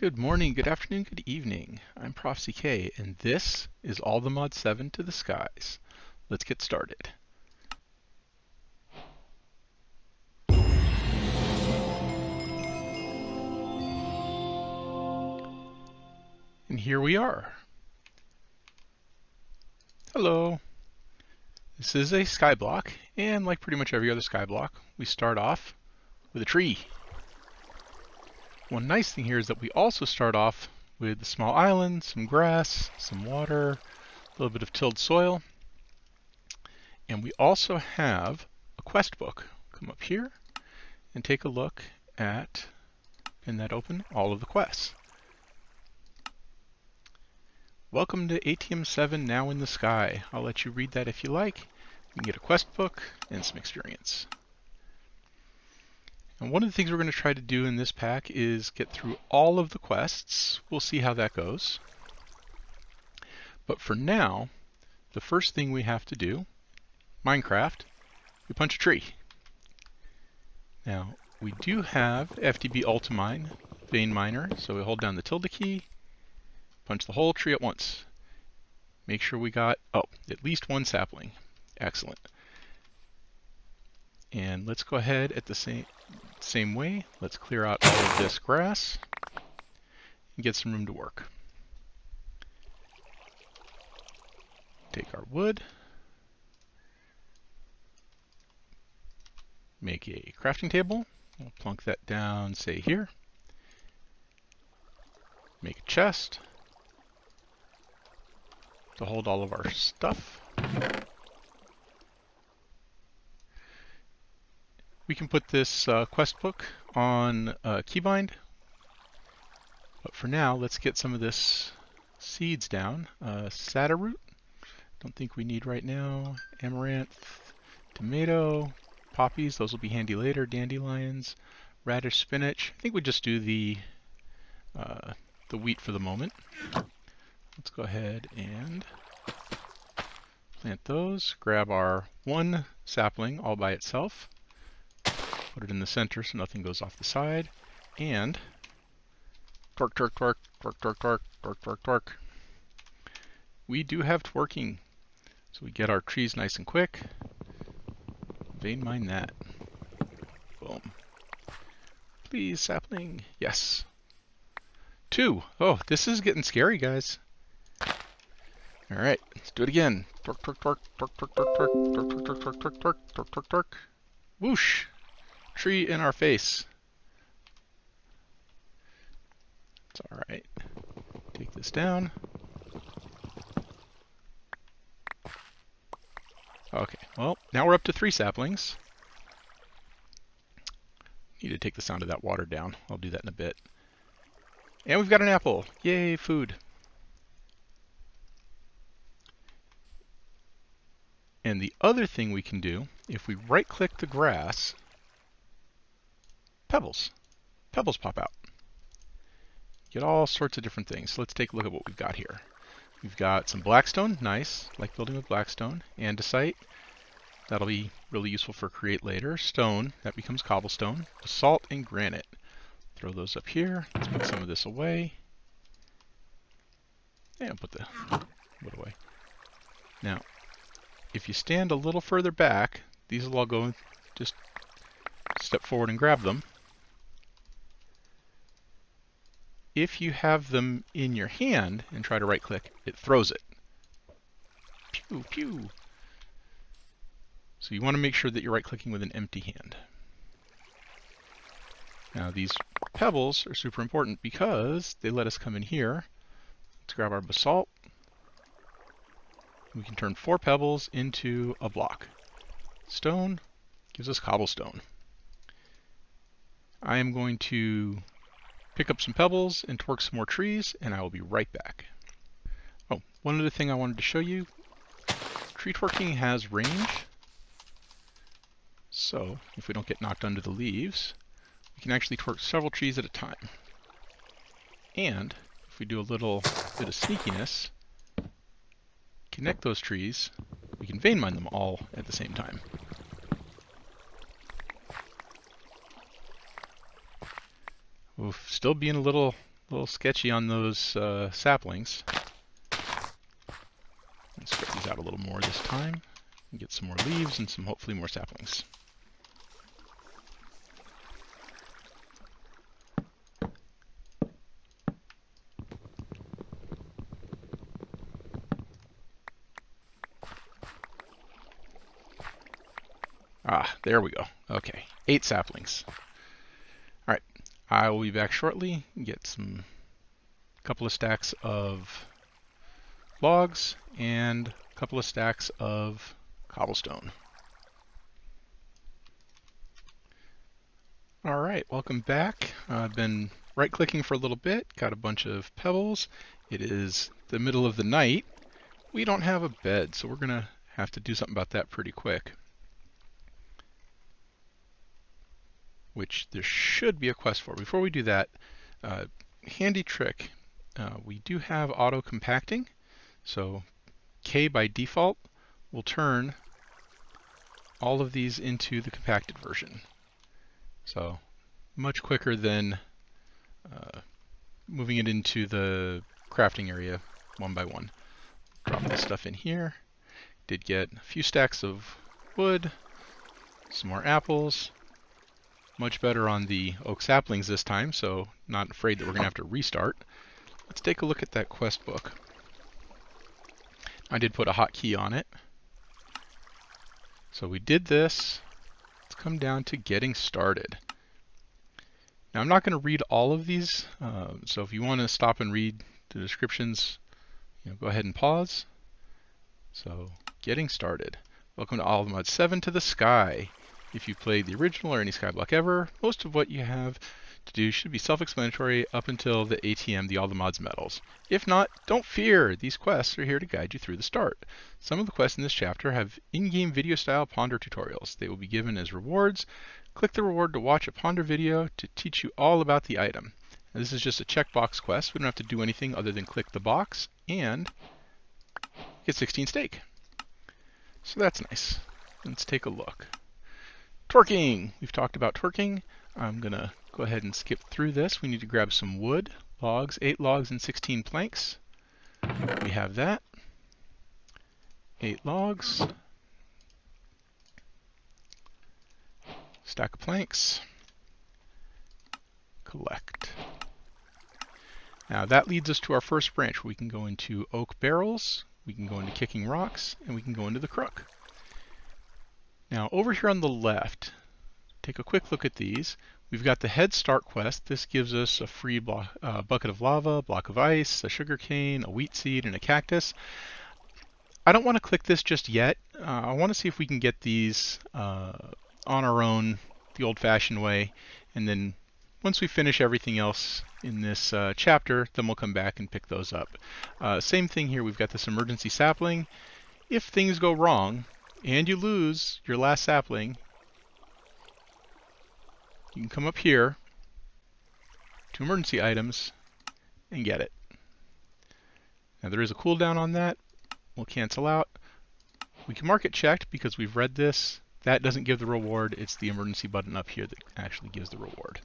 Good morning, good afternoon, good evening. I'm Prof. CK, and this is All the Mod 7 to the Skies. Let's get started. And here we are. Hello. This is a sky block, and like pretty much every other sky block, we start off with a tree. One nice thing here is that we also start off with a small island, some grass, some water, a little bit of tilled soil, and we also have a quest book. Come up here and take a look at, pin that open, all of the quests. Welcome to ATM7 Now in the Sky. I'll let you read that if you like. You can get a quest book and some experience. And one of the things we're going to try to do in this pack is get through all of the quests. We'll see how that goes. But for now, the first thing we have to do, Minecraft, we punch a tree. Now, we do have FTB Ultimine Vein Miner, so we hold down the tilde key, punch the whole tree at once. Make sure we got, at least one sapling. Excellent. And let's go ahead at the same way. Let's clear out all of this grass and get some room to work. Take our wood. Make a crafting table. We'll plunk that down, say here. Make a chest to hold all of our stuff. We can put this quest book on keybind, but for now, let's get some of this seeds down. Sata root, don't think we need right now. Amaranth, tomato, poppies, those will be handy later. Dandelions, radish, spinach. I think we just do the wheat for the moment. Let's go ahead and plant those. Grab our one sapling all by itself. Put it in the center so nothing goes off the side. And twerk, twerk, twerk, twerk, twerk, twerk, twerk, twerk, twerk. We do have twerking. So we get our trees nice and quick. Vein mine that. Boom. Please, sapling. Yes. 2. Oh, this is getting scary, guys. All right, let's do it again. Twerk, twerk, twerk, twerk, twerk, twerk, twerk, twerk, twerk, twerk, twerk, twerk, twerk, twerk, twerk. Whoosh! Tree in our face. It's all right. Take this down. Okay, well, now we're up to 3 saplings. Need to take the sound of that water down. I'll do that in a bit. And we've got an apple. Yay, food. And the other thing we can do, if we right-click the grass, pebbles. Pebbles pop out. Get all sorts of different things. So let's take a look at what we've got here. We've got some blackstone, nice, like building with blackstone. Andesite, that'll be really useful for create later. Stone, that becomes cobblestone. Basalt and granite. Throw those up here. Let's put some of this away. And put the wood away. Now, if you stand a little further back, these will all go, just step forward and grab them. If you have them in your hand and try to right click, it throws it. Pew, pew. So you want to make sure that you're right clicking with an empty hand. Now these pebbles are super important because they let us come in here. Let's grab our basalt. We can turn 4 pebbles into a block. Stone gives us cobblestone. I am going to pick up some pebbles and twerk some more trees, and I will be right back. Oh, one other thing I wanted to show you. Tree twerking has range. So if we don't get knocked under the leaves, we can actually twerk several trees at a time. And if we do a little bit of sneakiness, connect those trees, we can vein mine them all at the same time. Oof, still being a little A little sketchy on those saplings. Let's spread these out a little more this time. And get some more leaves and some hopefully more saplings. Ah, there we go. Okay, 8 saplings. All right, I will be back shortly and get some couple of stacks of logs and a couple of stacks of cobblestone. All right, welcome back. I've been right-clicking for a little bit, got a bunch of pebbles. It is the middle of the night. We don't have a bed, so we're gonna have to do something about that pretty quick. Which there should be a quest for. Before we do that, handy trick. We do have auto compacting, so K by default will turn all of these into the compacted version. So much quicker than moving it into the crafting area one by one. Drop this stuff in here. Did get a few stacks of wood, some more apples. Much better on the oak saplings this time, so not afraid that we're going to have to restart. Let's take a look at that quest book. I did put a hotkey on it. So we did this. Let's come down to getting started. Now I'm not going to read all of these, so if you want to stop and read the descriptions, go ahead and pause. So getting started. Welcome to All the Mod 7 to the Sky. If you played the original or any Skyblock ever, most of what you have to do should be self-explanatory up until the ATM, the All the Mods medals. If not, don't fear. These quests are here to guide you through the start. Some of the quests in this chapter have in-game video-style Ponder tutorials. They will be given as rewards. Click the reward to watch a Ponder video to teach you all about the item. Now, this is just a checkbox quest. We don't have to do anything other than click the box and get 16 steak. So that's nice. Let's take a look. Torquing! We've talked about torquing. I'm going to go ahead and skip through this. We need to grab some wood, logs, 8 logs and 16 planks. We have that. 8 logs. Stack of planks. Collect. Now that leads us to our first branch. We can go into oak barrels, we can go into kicking rocks, and we can go into the crook. Now over here on the left, take a quick look at these. We've got the Head Start quest. This gives us a free bucket of lava, a block of ice, a sugar cane, a wheat seed, and a cactus. I don't want to click this just yet. I want to see if we can get these on our own, the old-fashioned way, and then once we finish everything else in this chapter, then we'll come back and pick those up. Same thing here, we've got this emergency sapling. If things go wrong, and you lose your last sapling, you can come up here to emergency items and get it. Now there is a cooldown on that. We'll cancel out. We can mark it checked because we've read this. That doesn't give the reward. It's the emergency button up here that actually gives the reward.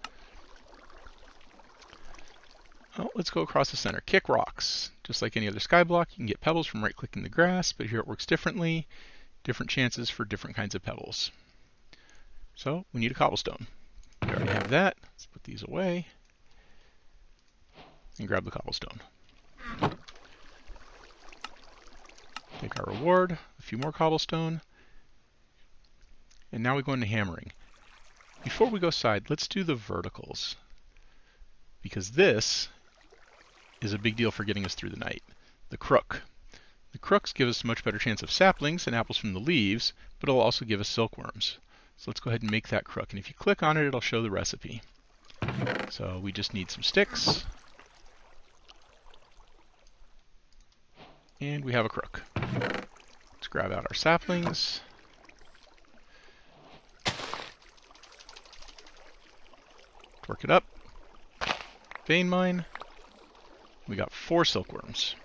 Oh, let's go across the center. Kick rocks. Just like any other skyblock, you can get pebbles from right-clicking the grass, but here it works differently. Different chances for different kinds of pebbles. So we need a cobblestone. We already have that. Let's put these away and grab the cobblestone. Take our reward, a few more cobblestone, and now we go into hammering. Before we go side, let's do the verticals, because this is a big deal for getting us through the night. The crook. The crooks give us a much better chance of saplings and apples from the leaves, but it'll also give us silkworms. So let's go ahead and make that crook. And if you click on it, it'll show the recipe. So we just need some sticks. And we have a crook. Let's grab out our saplings. Torque it up. Vein mine. We got 4 silkworms.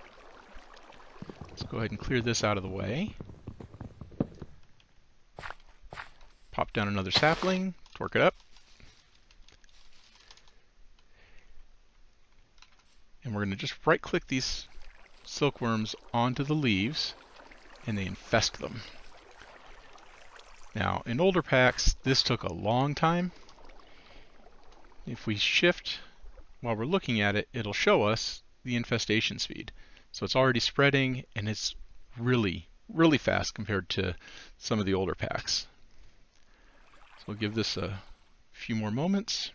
Let's go ahead and clear this out of the way. Pop down another sapling, torque it up. And we're going to just right-click these silkworms onto the leaves, and they infest them. Now, in older packs, this took a long time. If we shift while we're looking at it, it'll show us the infestation speed. So it's already spreading, and it's really, really fast compared to some of the older packs. So we'll give this a few more moments.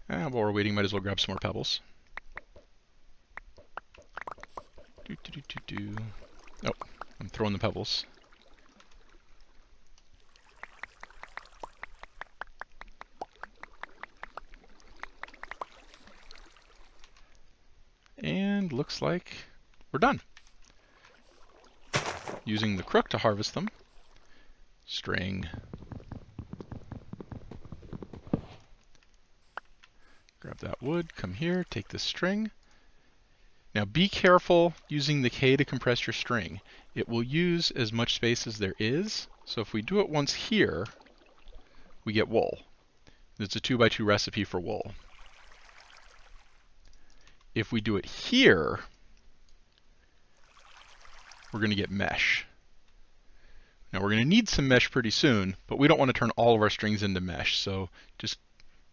And while we're waiting, might as well grab some more pebbles. Oh, I'm throwing the pebbles. And looks like we're done. Using the crook to harvest them. String. Grab that wood, come here, take this string. Now be careful using the K to compress your string. It will use as much space as there is. So if we do it once here, we get wool. It's a 2x2 recipe for wool. If we do it here, we're going to get mesh. Now we're going to need some mesh pretty soon, but we don't want to turn all of our strings into mesh. So just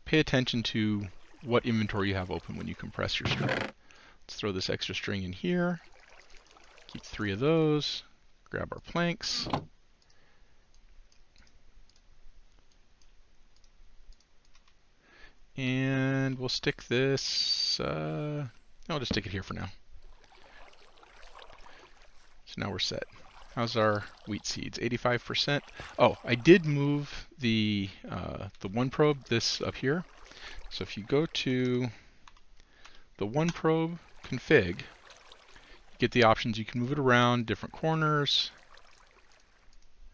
pay attention to what inventory you have open when you compress your string. Let's throw this extra string in here. Keep 3 of those. Grab our planks. And we'll stick this, I'll just stick it here for now. So now we're set. How's our wheat seeds? 85%. Oh, I did move the one probe, this up here. So if you go to the one probe config, you get the options. You can move it around different corners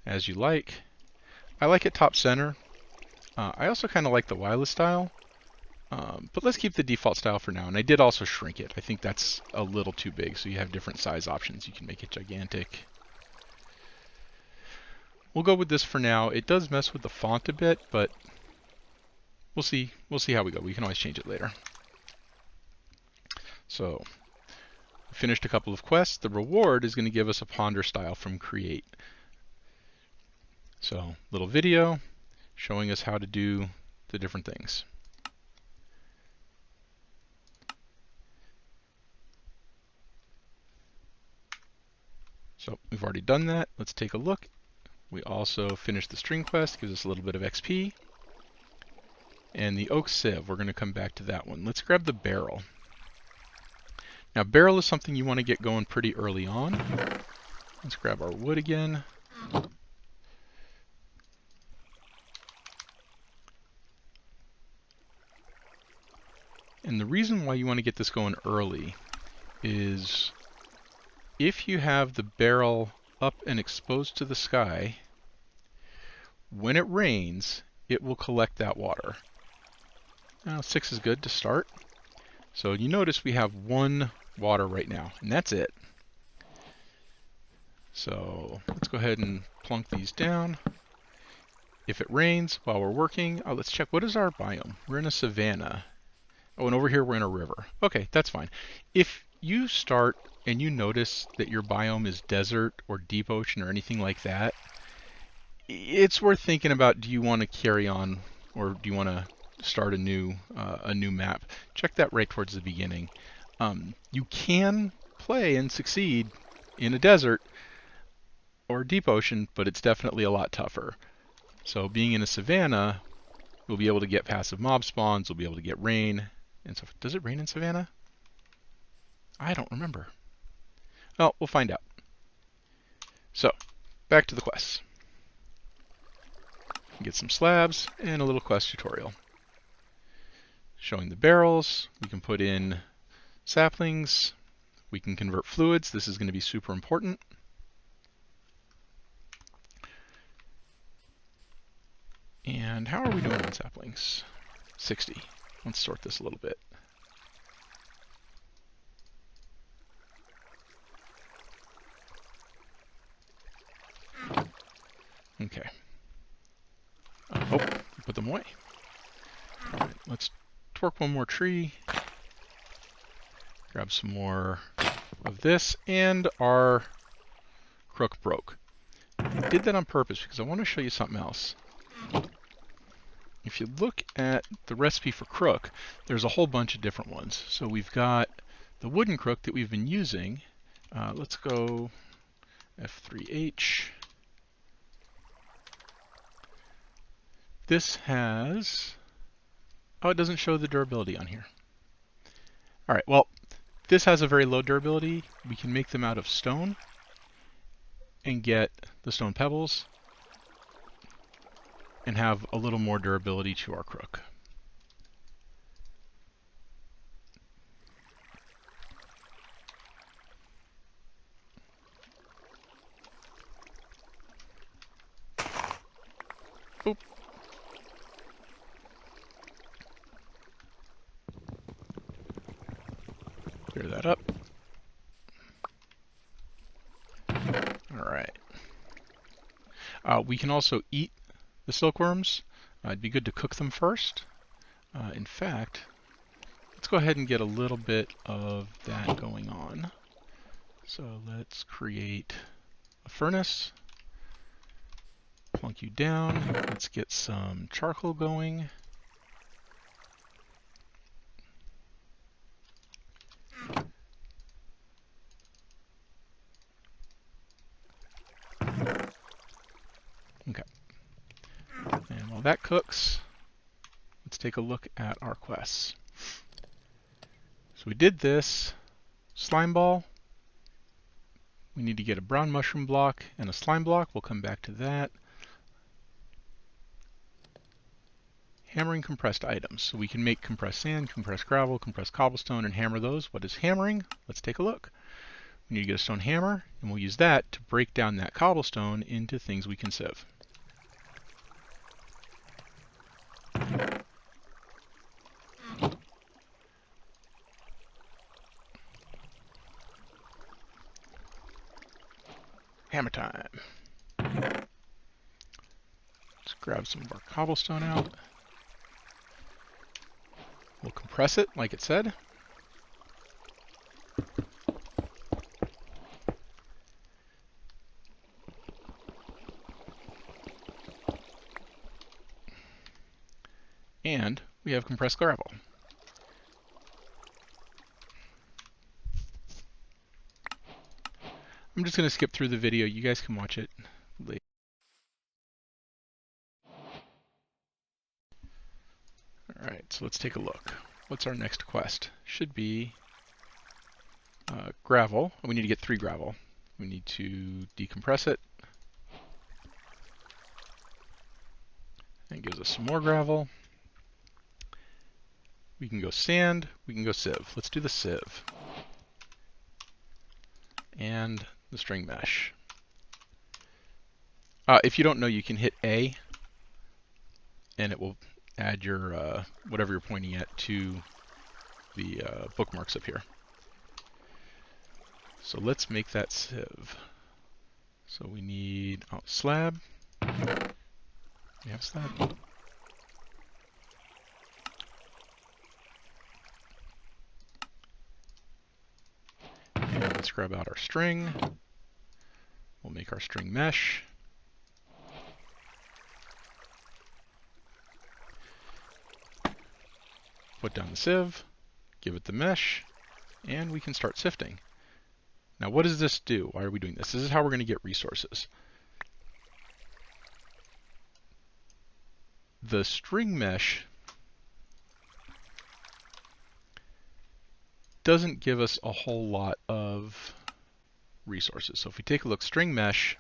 as you like. I like it top center. I also kind of like the wireless style. But let's keep the default style for now. And I did also shrink it. I think that's a little too big, so you have different size options. You can make it gigantic. We'll go with this for now. It does mess with the font a bit, but we'll see. We'll see how we go. We can always change it later. So, we finished a couple of quests. The reward is going to give us a ponder style from Create. So, little video showing us how to do the different things. So we've already done that. Let's take a look. We also finished the string quest, gives us a little bit of XP. And the oak sieve, we're going to come back to that one. Let's grab the barrel. Now barrel is something you want to get going pretty early on. Let's grab our wood again. And the reason why you want to get this going early is if you have the barrel up and exposed to the sky, when it rains, it will collect that water. Now 6 is good to start. So you notice we have 1 water right now, and that's it. So let's go ahead and plunk these down. If it rains while we're working, let's check. What is our biome? We're in a savanna. Oh, and over here we're in a river. Okay, that's fine. If you start and you notice that your biome is desert or deep ocean or anything like that, it's worth thinking about, do you want to carry on or do you want to start a new map? Check that right towards the beginning. You can play and succeed in a desert or deep ocean, but it's definitely a lot tougher. So being in a savanna, we'll be able to get passive mob spawns, we'll be able to get rain. And so, does it rain in savanna? I don't remember. Well, we'll find out. So, back to the quests. Get some slabs and a little quest tutorial. Showing the barrels, we can put in saplings, we can convert fluids. This is going to be super important. And how are we doing on saplings? 60. Let's sort this a little bit. Okay. Oh, put them away. All right, let's torque one more tree. Grab some more of this, and our crook broke. I did that on purpose because I want to show you something else. If you look at the recipe for crook, there's a whole bunch of different ones. So we've got the wooden crook that we've been using. Let's go F3H. This has, oh, it doesn't show the durability on here. All right, well, this has a very low durability. We can make them out of stone and get the stone pebbles and have a little more durability to our crook. Boop. Clear that up. All right. We can also eat the silkworms. It'd be good to cook them first. In fact, let's go ahead and get a little bit of that going on. So let's create a furnace. Plunk you down. Let's get some charcoal going. Okay. And while that cooks, let's take a look at our quests. So we did this slime ball. We need to get a brown mushroom block and a slime block. We'll come back to that. Hammering compressed items. So we can make compressed sand, compressed gravel, compressed cobblestone, and hammer those. What is hammering? Let's take a look. We need to get a stone hammer, and we'll use that to break down that cobblestone into things we can sieve. Hammer time. Let's grab some of our cobblestone out. We'll compress it, like it said. And we have compressed gravel. I'm just going to skip through the video. You guys can watch it later. Alright, so let's take a look. What's our next quest? Should be gravel. We need to get 3 gravel. We need to decompress it. And it gives us some more gravel. We can go sand. We can go sieve. Let's do the sieve. And the string mesh. If you don't know, you can hit A, and it will add your whatever you're pointing at to the bookmarks up here. So let's make that sieve. So we need slab. We have slab. And let's grab out our string. We'll make our string mesh. Put down the sieve, give it the mesh, and we can start sifting. Now what does this do? Why are we doing this? This is how we're going to get resources. The string mesh doesn't give us a whole lot of resources. So if we take a look, string mesh,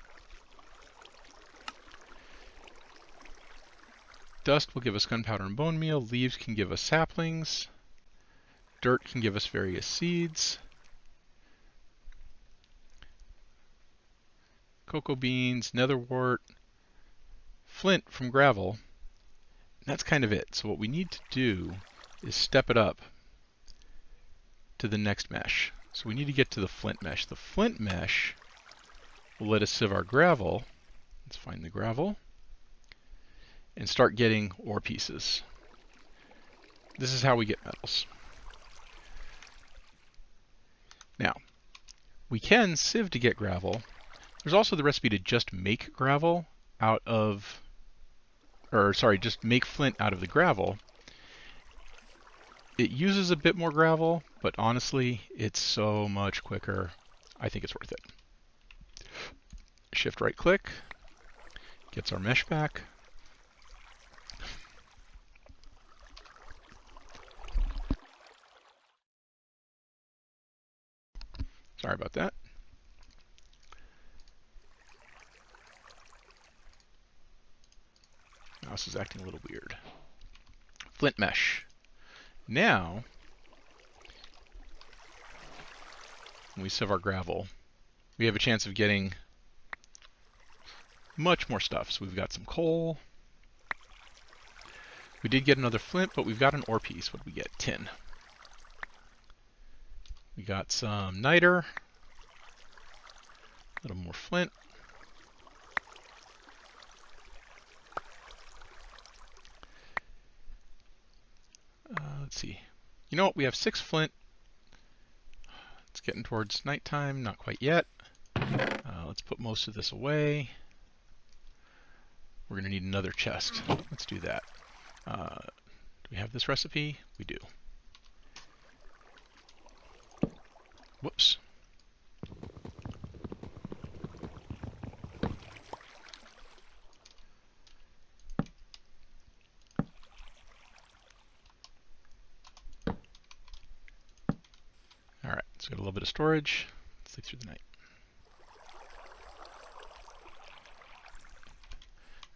dust will give us gunpowder and bone meal, leaves can give us saplings, dirt can give us various seeds, cocoa beans, netherwort, flint from gravel. And that's kind of it. So what we need to do is step it up to the next mesh. So we need to get to the flint mesh. The flint mesh will let us sieve our gravel. Let's find the gravel. and start getting ore pieces. This is how we get metals. Now, we can sieve to get gravel. There's also the recipe to just make gravel out of, or sorry, just make flint out of the gravel. It uses a bit more gravel, but honestly, it's so much quicker. I think it's worth it. Shift right click, gets our mesh back. Sorry about that. Mouse is acting a little weird. Flint mesh. Now, when we sieve our gravel, we have a chance of getting much more stuff. So we've got some coal. We did get another flint, but we've got an ore piece. What did we get? Tin. We got some niter. A little more flint. Let's see. You know what? We have 6 flint. It's getting towards nighttime. Not quite yet. Let's put most of this away. We're going to need another chest. Let's do that. Do we have this recipe? We do. Whoops. All right, so we got a little bit of storage. Let's sleep through the night.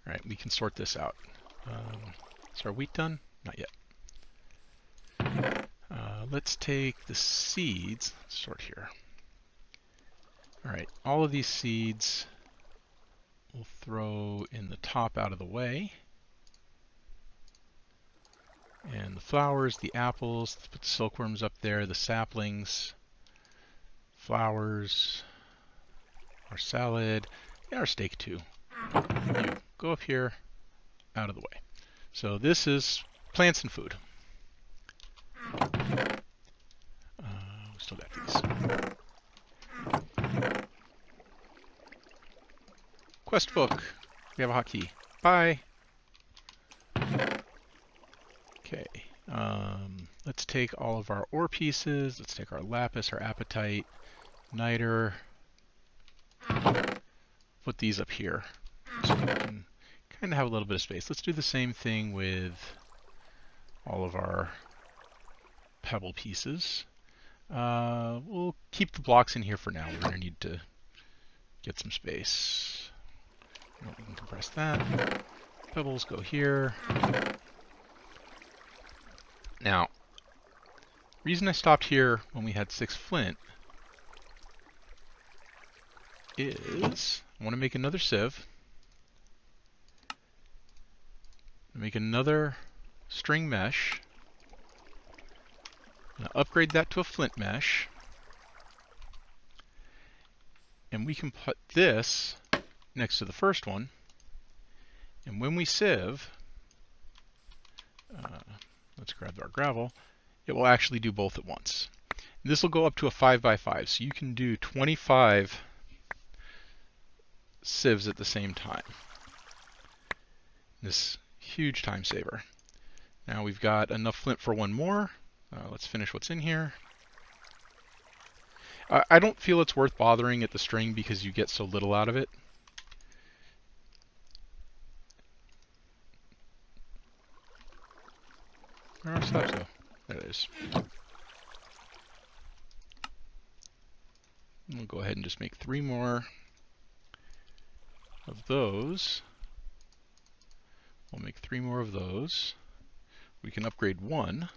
All right, we can sort this out. Is our wheat done? Not yet. Let's take the seeds. Let's sort here. All right, all of these seeds we'll throw in the top out of the way. And the flowers, the apples, let's put the silkworms up there, the saplings, flowers, our salad, and our steak too. You go up here, out of the way. So this is plants and food. We still got these. Quest book. We have a hotkey. Bye. Okay. Let's take all of our ore pieces. Let's take our lapis, our apatite, niter. Put these up here so we can kind of have a little bit of space. Let's do the same thing with all of our pebble pieces. We'll keep the blocks in here for now. We're going to need to get some space. We can compress that. Pebbles go here. Now, the reason I stopped here when we had 6 flint is I want to make another sieve. Make another string mesh. Now upgrade that to a flint mesh. And we can put this next to the first one. And when we sieve, let's grab our gravel, it will actually do both at once. And this will go up to a 5x5, so you can do 25 sieves at the same time. This huge time saver. Now we've got enough flint for one more. Let's finish what's in here. I don't feel it's worth bothering at the string because you get so little out of it. Where are our slabs though? There it is. We'll go ahead and just make 3 more of those. We'll make 3 more of those. We can upgrade 1.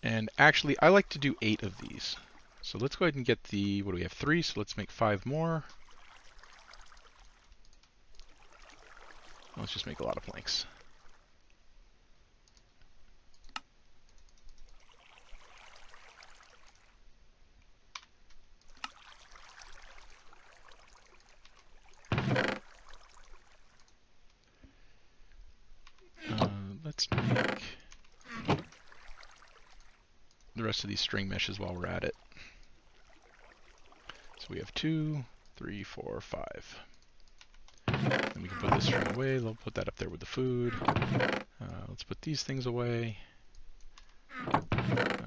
And actually, I like to do 8 of these. So let's go ahead and get the, what do we have, 3? So let's make 5 more. Let's just make a lot of planks. let's make the rest of these string meshes while we're at it. So we have 2, 3, 4, 5. Then we can put this string away. They'll put that up there with the food. Let's put these things away.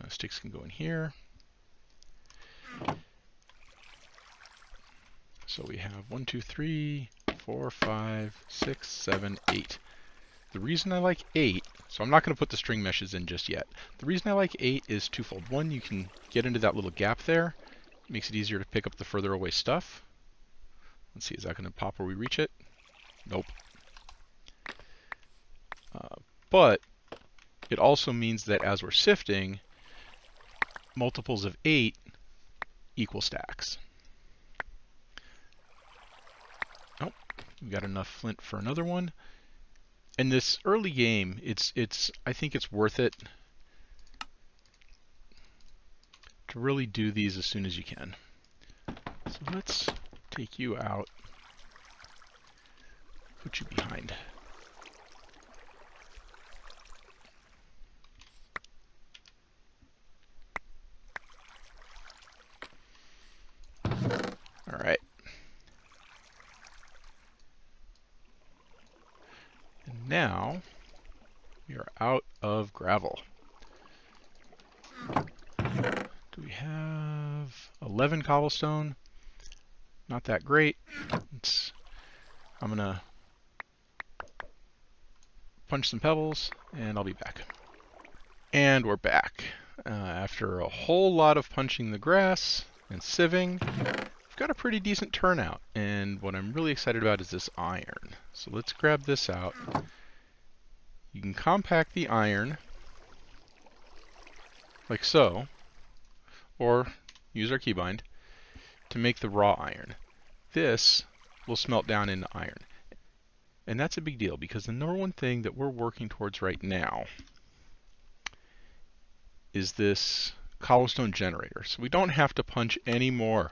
Sticks can go in here. So we have 1, 2, 3, 4, 5, 6, 7, 8. The reason I like 8, so I'm not going to put the string meshes in just yet. The reason I like 8 is twofold. One, you can get into that little gap there. It makes it easier to pick up the further away stuff. Let's see, is that going to pop where we reach it? Nope. But it also means that as we're sifting, multiples of 8 equal stacks. Oh, we got enough flint for another one. In this early game, I think it's worth it to really do these as soon as you can. So let's take you out, put you behind. All right. And now we are out of gravel. Do we have 11 cobblestone? Not that great. I'm gonna punch some pebbles and I'll be back. And we're back. After a whole lot of punching the grass and sieving, we've got a pretty decent turnout. And what I'm really excited about is this iron. So let's grab this out. You can compact the iron like so, or use our keybind to make the raw iron. This will smelt down into iron. And that's a big deal because the number one thing that we're working towards right now is this cobblestone generator. So we don't have to punch anymore.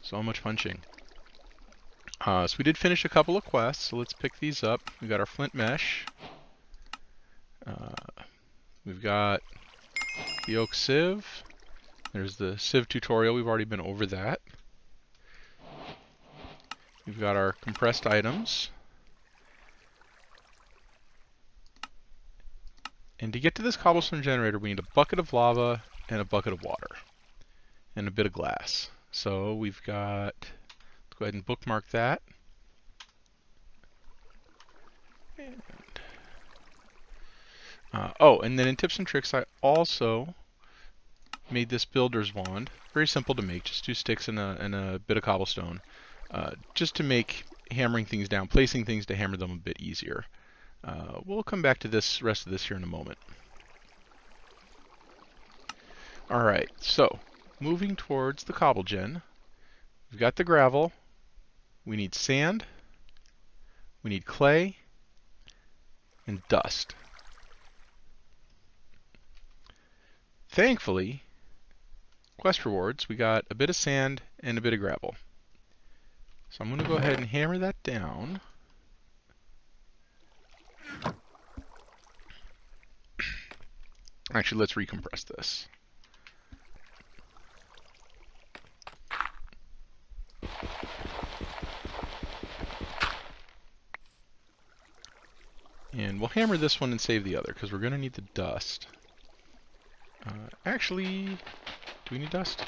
So much punching. So we did finish a couple of quests, so let's pick these up. We got our flint mesh. We've got the oak sieve. There's the sieve tutorial. We've already been over that. We've got our compressed items. And to get to this cobblestone generator, we need a bucket of lava and a bucket of water. And a bit of glass. So we've got, let's go ahead and bookmark that. And, and then in tips and tricks, I also made this builder's wand. Very simple to make, just 2 sticks and a bit of cobblestone. Just to make hammering things down, placing things to hammer them a bit easier. We'll come back to this rest of this here in a moment. Alright, so moving towards the cobble gen. We've got the gravel. We need sand. We need clay. And dust. Thankfully, quest rewards, we got a bit of sand and a bit of gravel. So I'm going to go ahead and hammer that down. Actually, let's recompress this. And we'll hammer this one and save the other, because we're going to need the dust. Actually, do we need dust?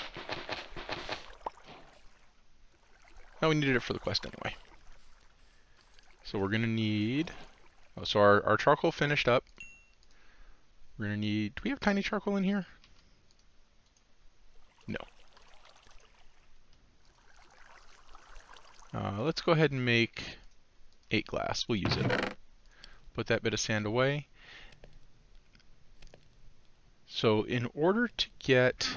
No, we needed it for the quest anyway. So we're going to need... Oh, so our charcoal finished up. We're going to need... Do we have tiny charcoal in here? No. Let's go ahead and make 8 glass. We'll use it. Put that bit of sand away. So in order to get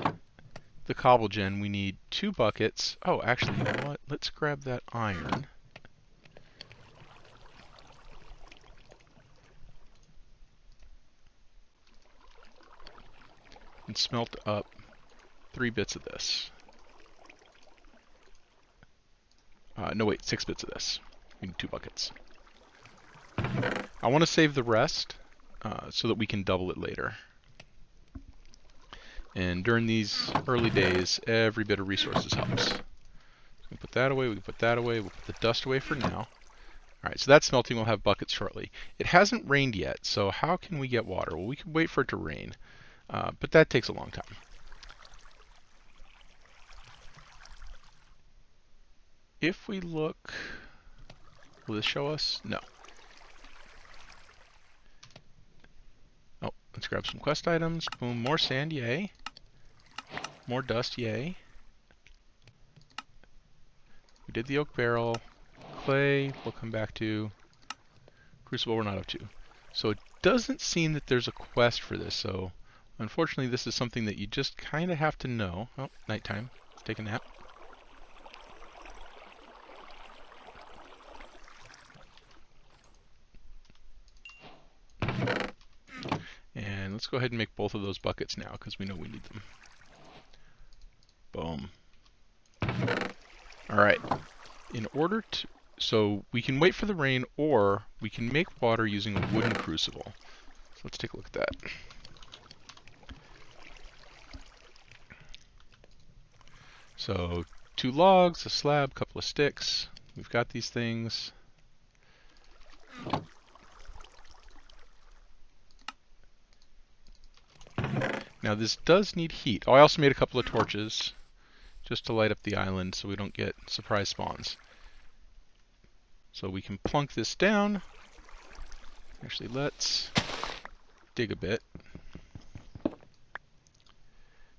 the cobble gen, we need 2 buckets. Oh, actually, you know what? Let's grab that iron. And smelt up 3 bits of this. No, wait, 6 bits of this. We need 2 buckets. I want to save the rest so that we can double it later. And during these early days, every bit of resources helps. So we put that away, we can put that away, we'll put the dust away for now. All right, so that's smelting. We'll have buckets shortly. It hasn't rained yet, so how can we get water? Well, we can wait for it to rain, but that takes a long time. If we look, will this show us? No. Oh, let's grab some quest items. Boom, more sand, yay. More dust, yay. We did the oak barrel. Clay, we'll come back to. Crucible, we're not up to. So it doesn't seem that there's a quest for this, so unfortunately this is something that you just kind of have to know. Oh, nighttime. Let's take a nap. And let's go ahead and make both of those buckets now, because we know we need them. Boom. Alright. In order to... So we can wait for the rain, or we can make water using a wooden crucible. So let's take a look at that. So 2 logs, a slab, a couple of sticks. We've got these things. Now this does need heat. Oh, I also made a couple of torches just to light up the island so we don't get surprise spawns. So we can plunk this down. Actually, let's dig a bit.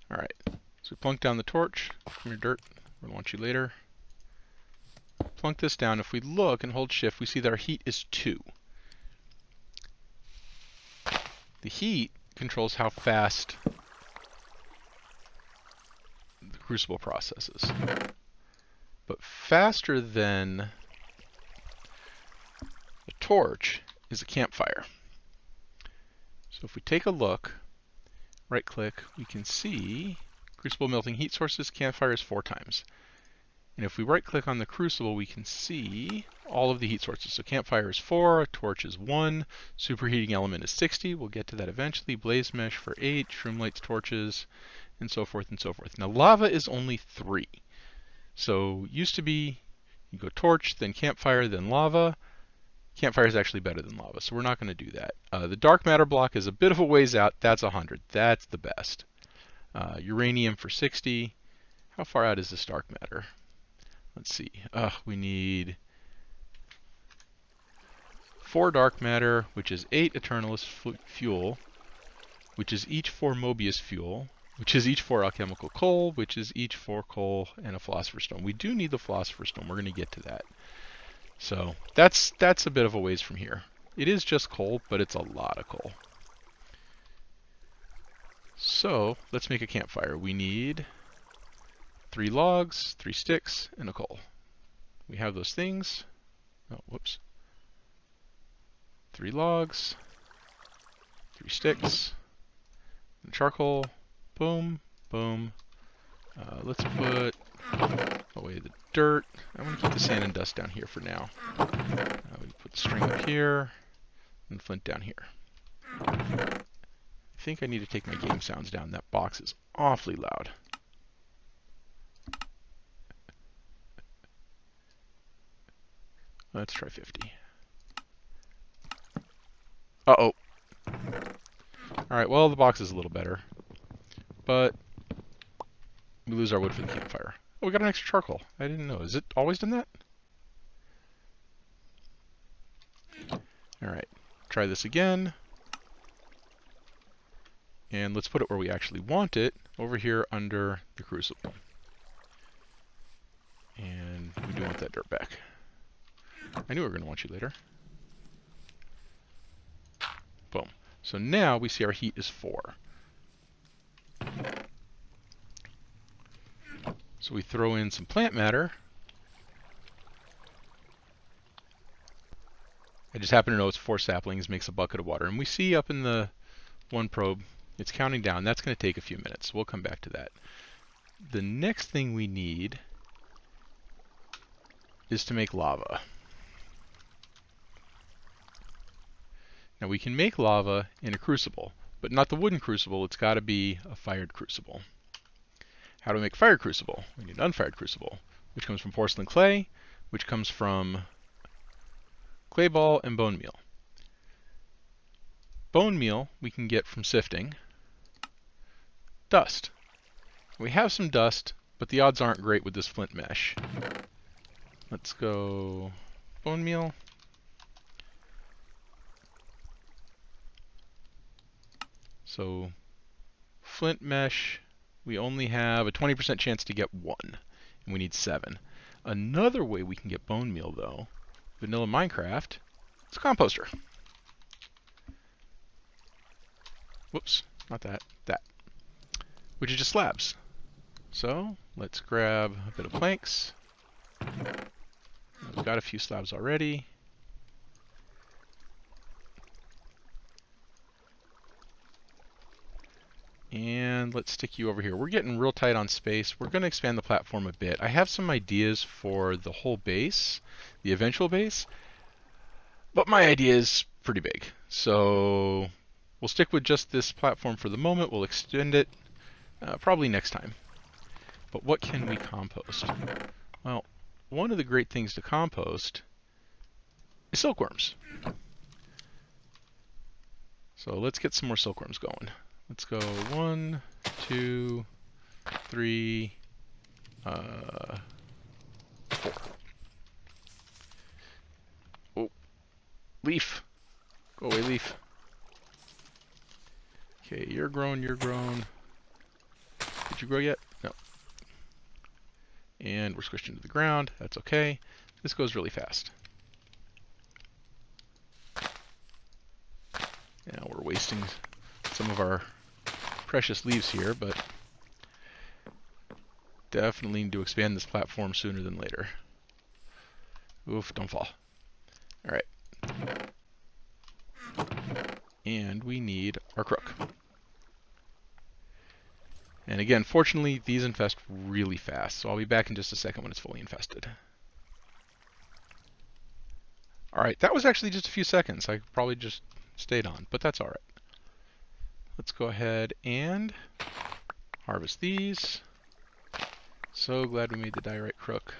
Alright, so we plunk down the torch. Come here, dirt. We're gonna want you later. Plunk this down. If we look and hold shift, we see that our heat is 2. The heat controls how fast the crucible processes. But faster than the torch is a campfire. So if we take a look, right click, we can see crucible melting heat sources, campfire is 4 times. And if we right click on the crucible, we can see all of the heat sources. So campfire is 4, a torch is 1, superheating element is 60, we'll get to that eventually, blaze mesh for 8, shroom lights, torches, and so forth and so forth. Now lava is only 3. So used to be, you go torch, then campfire, then lava. Campfire is actually better than lava, so we're not going to do that. The dark matter block is a bit of a ways out. That's 100. That's the best. Uranium for 60. How far out is this dark matter? Let's see. We need 4 dark matter, which is 8 Eternalist fuel, which is each 4 Mobius fuel, which is each 4 alchemical coal, which is each 4 coal and a philosopher's stone. We do need the philosopher's stone. We're going to get to that. So that's a bit of a ways from here. It is just coal, but it's a lot of coal. So let's make a campfire. We need 3 logs, 3 sticks, and a coal. We have those things. Oh, whoops. 3 logs, 3 sticks, and charcoal. Boom, boom. Let's put away the dirt. I'm going to keep the sand and dust down here for now. We put the string up here and flint down here. I think I need to take my game sounds down. That box is awfully loud. Let's try 50. Uh-oh. Alright, well, the box is a little better. But we lose our wood for the campfire. Oh, we got an extra charcoal. I didn't know. Is it always done that? Alright, try this again. And let's put it where we actually want it, over here under the crucible. And we do want that dirt back. I knew we were going to want you later. Boom. So now we see our heat is 4. So we throw in some plant matter. I just happen to know it's 4 saplings, makes a bucket of water. And we see up in the one probe, it's counting down. That's going to take a few minutes. We'll come back to that. The next thing we need is to make lava. Now we can make lava in a crucible, but not the wooden crucible. It's got to be a fired crucible. How do we make fired crucible? We need an unfired crucible, which comes from porcelain clay, which comes from clay ball and bone meal. Bone meal we can get from sifting. Dust. We have some dust, but the odds aren't great with this flint mesh. Let's go bone meal. So flint mesh, we only have a 20% chance to get 1, and we need 7. Another way we can get bone meal, though, vanilla Minecraft, is a composter. Whoops, not that, that. Which is just slabs. So let's grab a bit of planks. We've got a few slabs already. And let's stick you over here. We're getting real tight on space. We're going to expand the platform a bit. I have some ideas for the whole base, the eventual base, but my idea is pretty big. So we'll stick with just this platform for the moment. We'll extend it probably next time. But what can we compost? Well, one of the great things to compost is silkworms. So let's get some more silkworms going. Let's go 1, 2, 3, 4. Oh, leaf. Go away, leaf. Okay, you're grown, you're grown. Did you grow yet? No. And we're squished into the ground. That's okay. This goes really fast. Now we're wasting some of our precious leaves here, but definitely need to expand this platform sooner than later. Oof, don't fall. All right. And we need our crook. And again, fortunately, these infest really fast, so I'll be back in just a second when it's fully infested. All right, that was actually just a few seconds. I probably just stayed on, but that's all right. Let's go ahead and harvest these. So glad we made the diorite crook.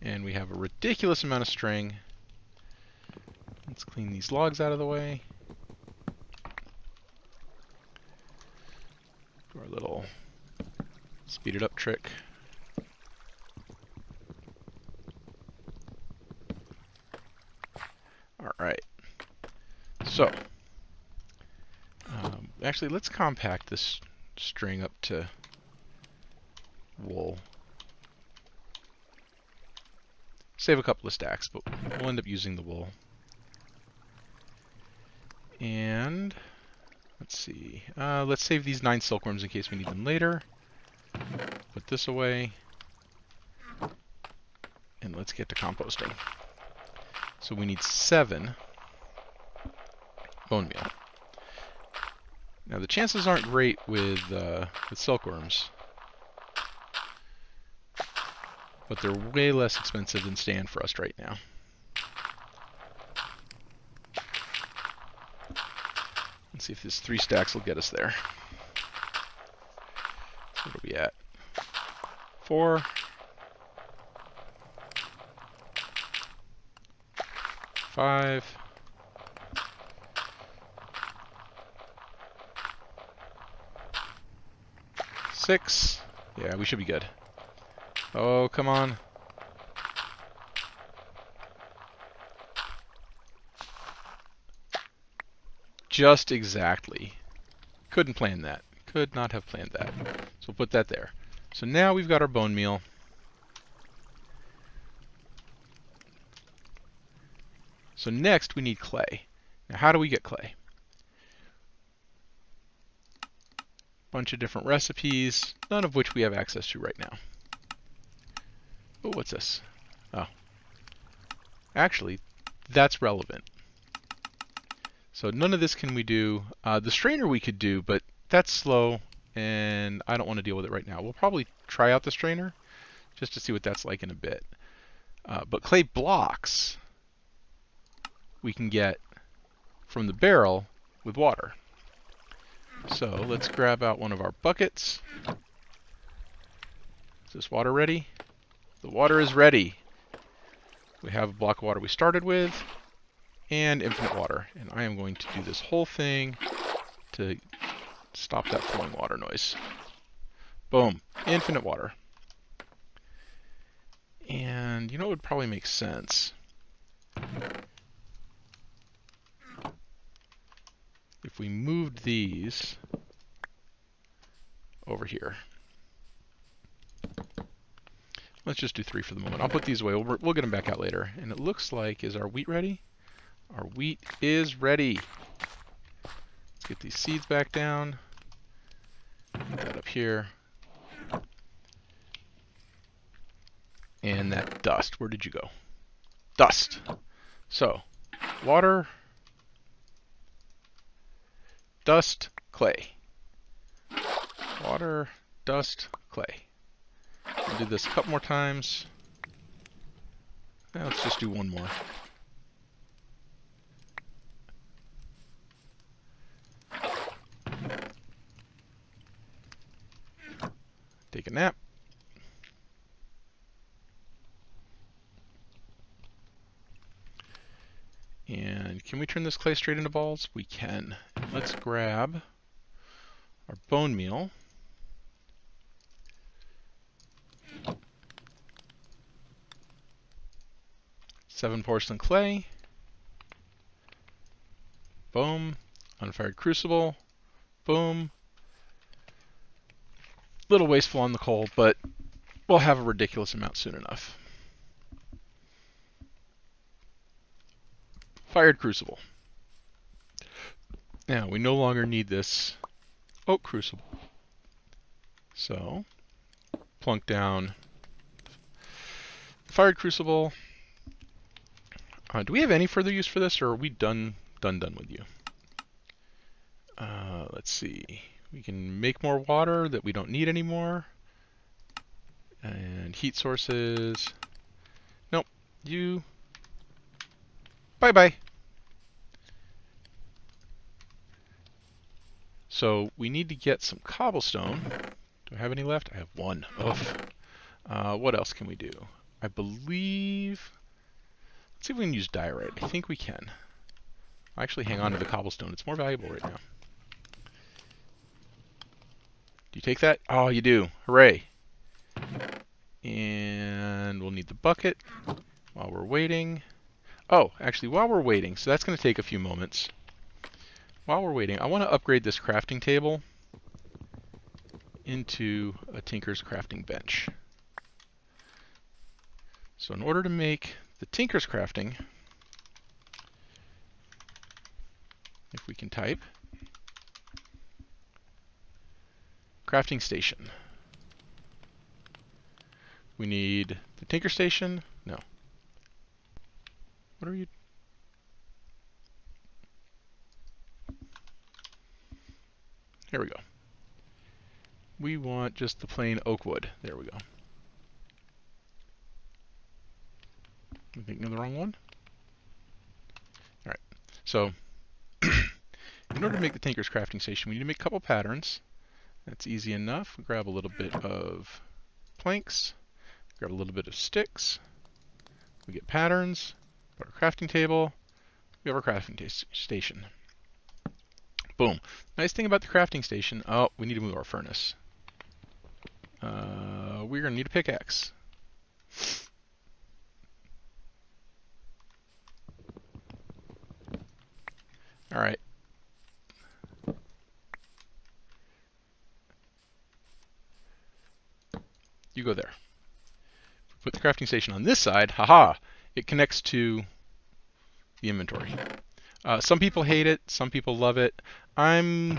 And we have a ridiculous amount of string. Let's clean these logs out of the way. Do our little speed it up trick. All right. So, actually, let's compact this string up to wool. Save a couple of stacks, but we'll end up using the wool. And let's see. Let's save these 9 silkworms in case we need them later. Put this away. And let's get to composting. So we need 7 bone meal. Now the chances aren't great with silkworms, but they're way less expensive than stand for us right now. Let's see if this 3 stacks will get us there. So what are we at? 4. 5. 6. Yeah, we should be good. Oh, come on. Just exactly. Couldn't plan that. Could not have planned that. So we'll put that there. So now we've got our bone meal. So next we need clay. Now how do we get clay? Bunch of different recipes, none of which we have access to right now. Oh, what's this? Oh. Actually, that's relevant. So none of this can we do. The strainer we could do, but that's slow, and I don't want to deal with it right now. We'll probably try out the strainer, just to see what that's like in a bit. But clay blocks, we can get from the barrel with water. So let's grab out one of our buckets. Is this water ready? The water is ready. We have a block of water we started with, and infinite water. And I am going to do this whole thing to stop that flowing water noise. Boom, infinite water. And you know what would probably make sense? If we moved these over here. Let's just do 3 for the moment. I'll put these away. We'll get them back out later. And it looks like, is our wheat ready? Our wheat is ready. Let's get these seeds back down. Put that up here. And that dust, where did you go? Dust. So, water, dust, clay. Water, dust, clay. We'll do this a couple more times. Now let's just do one more. Take a nap. And can we turn this clay straight into balls? We can. Let's grab our bone meal. Seven porcelain clay. Boom. Unfired crucible. Boom. Little wasteful on the coal, but we'll have a ridiculous amount soon enough. Fired crucible. Now, we no longer need this oak crucible. So, plunk down the fired crucible. Do we have any further use for this, or are we done with you? Let's see. We can make more water that we don't need anymore. And heat sources. Nope. You. Bye-bye. So we need to get some cobblestone. Do I have any left? I have 1. What else can we do? I believe... Let's see if we can use diorite. I think we can. I'll actually hang on to the cobblestone. It's more valuable right now. Do you take that? Oh, you do. Hooray. And we'll need the bucket while we're waiting. Oh, actually, while we're waiting, so that's going to take a few moments. While we're waiting, I want to upgrade this crafting table into a Tinker's crafting bench. So in order to make the Tinker's crafting, if we can type, crafting station. We need the Tinker station. No. What are you? Here we go. We want just the plain oak wood. There we go. I'm thinking of the wrong one. All right. So, in order to make the Tinker's crafting station, we need to make a couple patterns. That's easy enough. We grab a little bit of planks, grab a little bit of sticks. We get patterns, put our crafting table. We have our crafting station. Boom. Nice thing about the crafting station, oh, we need to move our furnace. We're going to need a pickaxe. All right. You go there. Put the crafting station on this side. Haha! It connects to the inventory. Some people hate it. Some people love it. I'm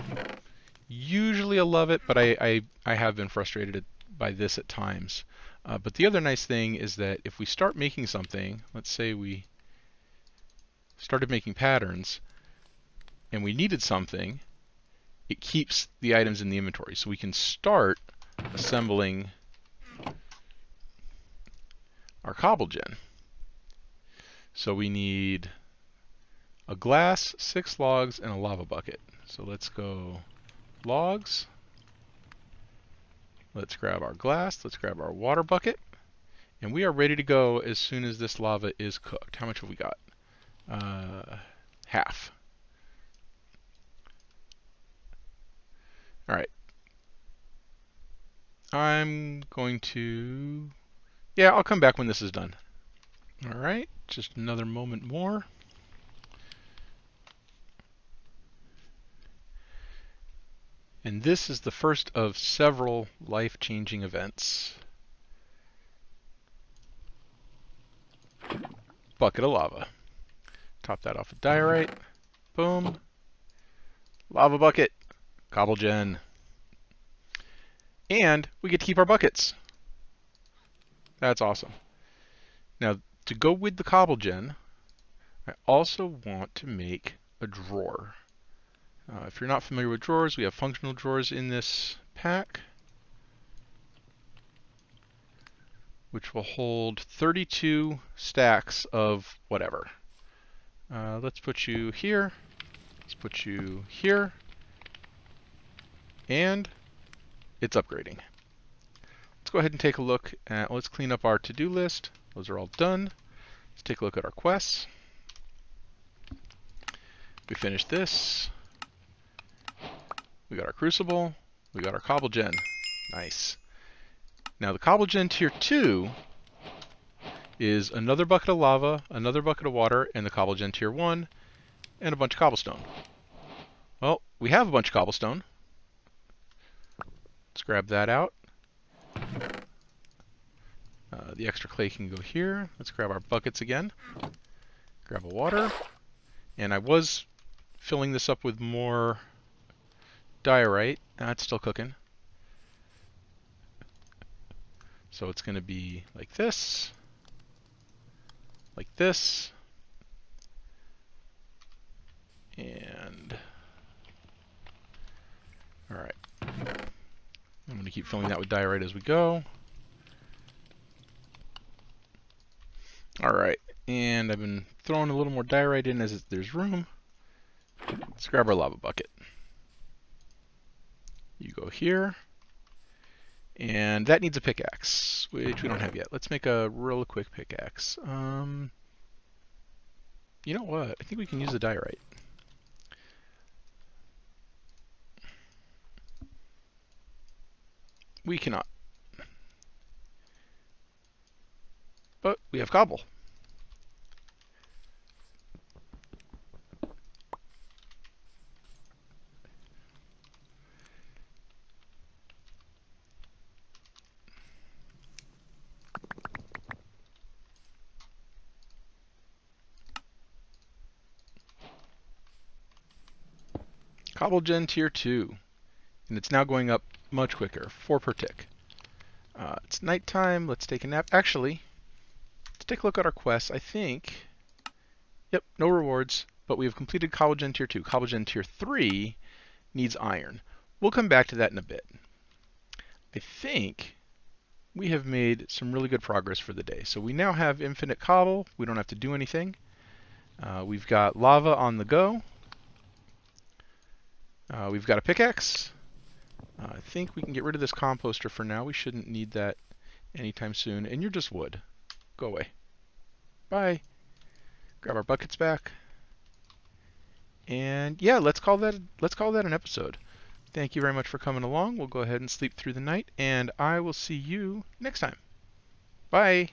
usually a love it, but I have been frustrated by this at times. But the other nice thing is that if we start making something, let's say we started making patterns, and we needed something, it keeps the items in the inventory. So we can start assembling our cobble gen. So we need a glass, 6 logs, and a lava bucket. So let's go logs. Let's grab our glass. Let's grab our water bucket. And we are ready to go as soon as this lava is cooked. How much have we got? Half. All right. I'm going to... Yeah, I'll come back when this is done. All right, just another moment more. And this is the first of several life-changing events. Bucket of lava. Top that off with diorite. Boom. Lava bucket. Cobble gen. And we get to keep our buckets. That's awesome. Now, to go with the cobble gen, I also want to make a drawer. If you're not familiar with drawers, we have functional drawers in this pack, which will hold 32 stacks of whatever. Let's put you here. Let's put you here. And it's upgrading. Let's go ahead and take a look at, let's clean up our to-do list. Those are all done. Let's take a look at our quests. We finished this. We got our crucible. We got our cobble gen. Nice. Now the cobble gen tier 2 is another bucket of lava, another bucket of water, and the cobble gen tier 1, and a bunch of cobblestone. Well, we have a bunch of cobblestone. Let's grab that out. The extra clay can go here. Let's grab our buckets again. Grab a water. And I was filling this up with more diorite. It's still cooking. So it's going to be like this. Like this. And... Alright. I'm going to keep filling that with diorite as we go. Alright, and I've been throwing a little more diorite in as there's room. Let's grab our lava bucket. You go here. And that needs a pickaxe, which we don't have yet. Let's make a real quick pickaxe. You know what? I think we can use the diorite. We cannot. But we have cobble. Cobble gen tier 2. And it's now going up much quicker. 4 per tick. It's nighttime. Let's take a nap. Actually, let's take a look at our quests. I think... Yep, no rewards. But we have completed Cobble gen tier 2. Cobble gen tier 3 needs iron. We'll come back to that in a bit. I think we have made some really good progress for the day. So we now have infinite cobble. We don't have to do anything. We've got lava on the go. We've got a pickaxe. I think we can get rid of this composter for now. We shouldn't need that anytime soon. And you're just wood. Go away. Bye. Grab our buckets back. And yeah, let's call that an episode. Thank you very much for coming along. We'll go ahead and sleep through the night, and I will see you next time. Bye.